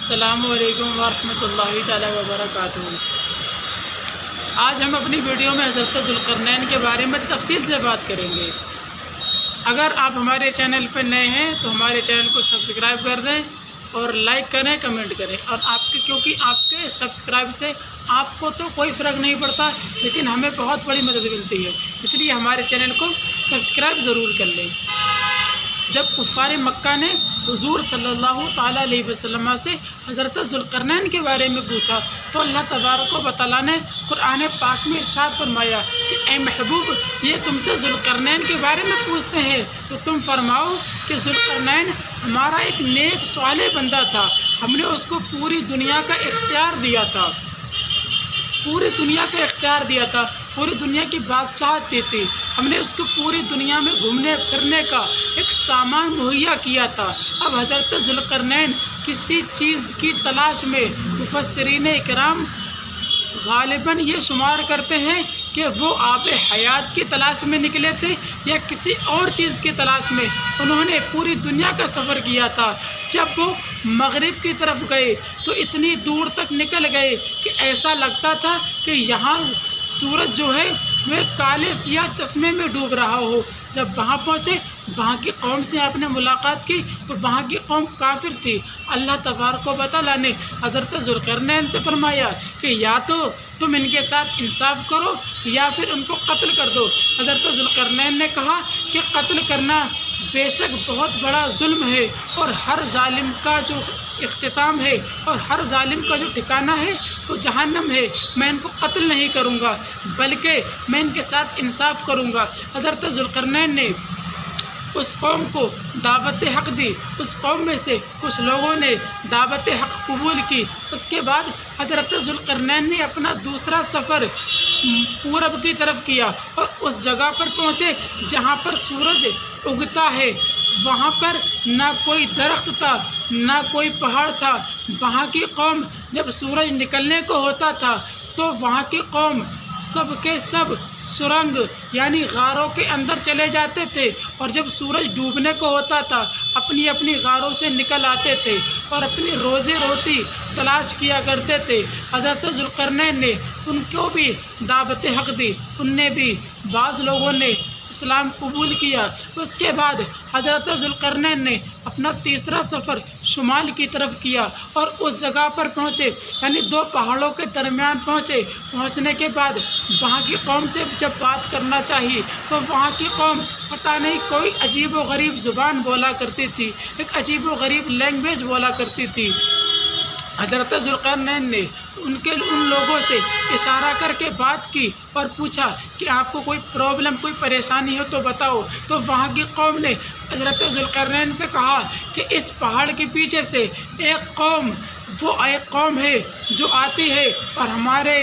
अस्सलामु अलैकुम वरहमतुल्लाहि ताला वबरकातुहू। आज हम अपनी वीडियो में हज़रत ज़ुल्क़रनैन के बारे में तफसील से बात करेंगे। अगर आप हमारे चैनल पर नए हैं तो हमारे चैनल को सब्सक्राइब कर दें और लाइक करें, कमेंट करें। और क्योंकि आपके सब्सक्राइब से आपको तो कोई फ़र्क नहीं पड़ता, लेकिन हमें बहुत बड़ी मदद मिलती है, इसलिए हमारे चैनल को सब्सक्राइब ज़रूर कर लें। जब कुफ़ार मक्का ने हुज़ूर सल्लल्लाहु ताला अलैहि वसल्लम से हज़रत ज़ुल्क़रनैन के बारे में पूछा तो अल्लाह तबारक व तआला ने कुरान पाक में इरशाद फरमाया कि ए महबूब, ये तुमसे ज़ुल्क़रनैन के बारे में पूछते हैं तो तुम फरमाओ कि ज़ुल्क़रनैन हमारा एक नेक सालेह बंदा था। हमने उसको पूरी दुनिया का इख्तियार दिया था, पूरी दुनिया का इख्तियार दिया था, पूरी दुनिया की बादशाहत दी थी। हमने उसको पूरी दुनिया में घूमने फिरने का एक सामान मुहैया किया था। अब हज़रत ज़ुल्क़रनैन किसी चीज़ की तलाश में मुफस्सिरीन इकराम गालिबन ये शुमार करते हैं कि वो आब हयात की तलाश में निकले थे या किसी और चीज़ की तलाश में। उन्होंने पूरी दुनिया का सफ़र किया था। जब वो मगरिब की तरफ गए तो इतनी दूर तक निकल गए कि ऐसा लगता था कि यहाँ सूरज जो है वह काले सियाह चश्मे में डूब रहा हो। जब वहाँ पहुँचे, वहाँ की कौम से आपने मुलाकात की तो वहाँ की कौम काफिर थी। अल्लाह तबारक व तआला ने हज़रत ज़ुल्क़रनैन से फरमाया कि या तो तुम इनके साथ इंसाफ करो या फिर उनको कत्ल कर दो। हज़रत ज़ुल्क़रनैन ने कहा कि कत्ल करना बेशक बहुत बड़ा जुल्म है और हर जालिम का जो इख्तिताम है और हर जालिम का जो ठिकाना है वो जहन्नम है। मैं इनको कत्ल नहीं करूँगा बल्कि मैं इनके साथ इंसाफ करूँगा। हज़रत ज़ुल्क़रनैन ने उस कौम को दावत हक़ दी। उस कौम में से कुछ लोगों ने दावत हक़ कबूल की। उसके बाद हज़रत ज़ुल्क़रनैन ने अपना दूसरा सफ़र पूरब की तरफ किया और उस जगह पर पहुँचे जहाँ पर सूरज उगता है। वहाँ पर ना कोई दरख्त था, ना कोई पहाड़ था। वहाँ की कौम जब सूरज निकलने को होता था तो वहाँ की कौम सब के सब सुरंग यानी गारों के अंदर चले जाते थे, और जब सूरज डूबने को होता था अपनी अपनी गारों से निकल आते थे और अपनी रोज़ी रोटी तलाश किया करते थे। हज़रत ज़ुल्क़रनैन ने उनको भी दावत हक़ दी, उनने भी बाज़ लोगों ने इस्लाम कबूल किया। उसके बाद हज़रत ज़ुल्क़रनैन ने अपना तीसरा सफ़र शुमाल की तरफ किया और उस जगह पर पहुँचे यानी दो पहाड़ों के दरमियान पहुँचे। पहुँचने के बाद वहाँ की कौम से जब बात करना चाहिए तो वहाँ की कौम पता नहीं कोई अजीब व गरीब ज़ुबान बोला करती थी, एक अजीब व गरीब लैंग्वेज बोला करती थी। हज़रत ज़ुल्क़रनैन ने उन लोगों से इशारा करके बात की और पूछा कि आपको कोई प्रॉब्लम, कोई परेशानी हो तो बताओ। तो वहाँ की कौम ने हज़रत ज़ुल्क़रनैन से कहा कि इस पहाड़ के पीछे से एक कौम है जो आती है और हमारे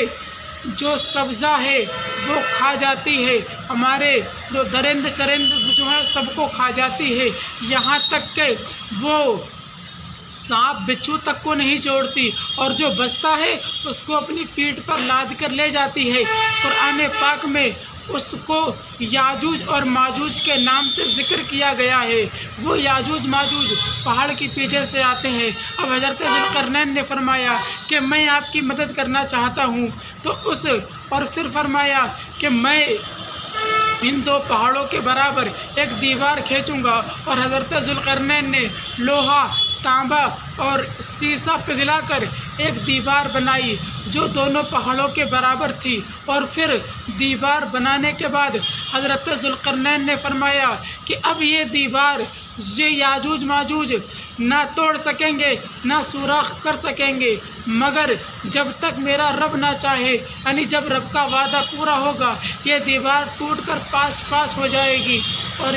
जो सब्ज़ा है वो खा जाती है, हमारे जो दरिंद चरिंद जो है सबको खा जाती है, यहाँ तक कि वो सांप बिच्छू तक को नहीं छोड़ती और जो बचता है उसको अपनी पीठ पर लाद कर ले जाती है। कुरान पाक में उसको याजूज और माजूज के नाम से ज़िक्र किया गया है। वो याजूज माजूज पहाड़ के पीछे से आते हैं। अब हज़रत ज़ुल्क़रनैन ने फरमाया कि मैं आपकी मदद करना चाहता हूँ और फिर फरमाया कि मैं इन दो पहाड़ों के बराबर एक दीवार खींचूँगा। और हज़रत ज़ुल्क़रनैन ने लोहा, तांबा और शीशा पिघलाकर एक दीवार बनाई जो दोनों पहाड़ों के बराबर थी। और फिर दीवार बनाने के बाद हज़रत ज़ुल्क़रनैन ने फरमाया कि अब ये दीवार ये याजूज माजूज ना तोड़ सकेंगे ना सुराख कर सकेंगे, मगर जब तक मेरा रब ना चाहे यानी जब रब का वादा पूरा होगा ये दीवार टूट कर पास पास हो जाएगी। और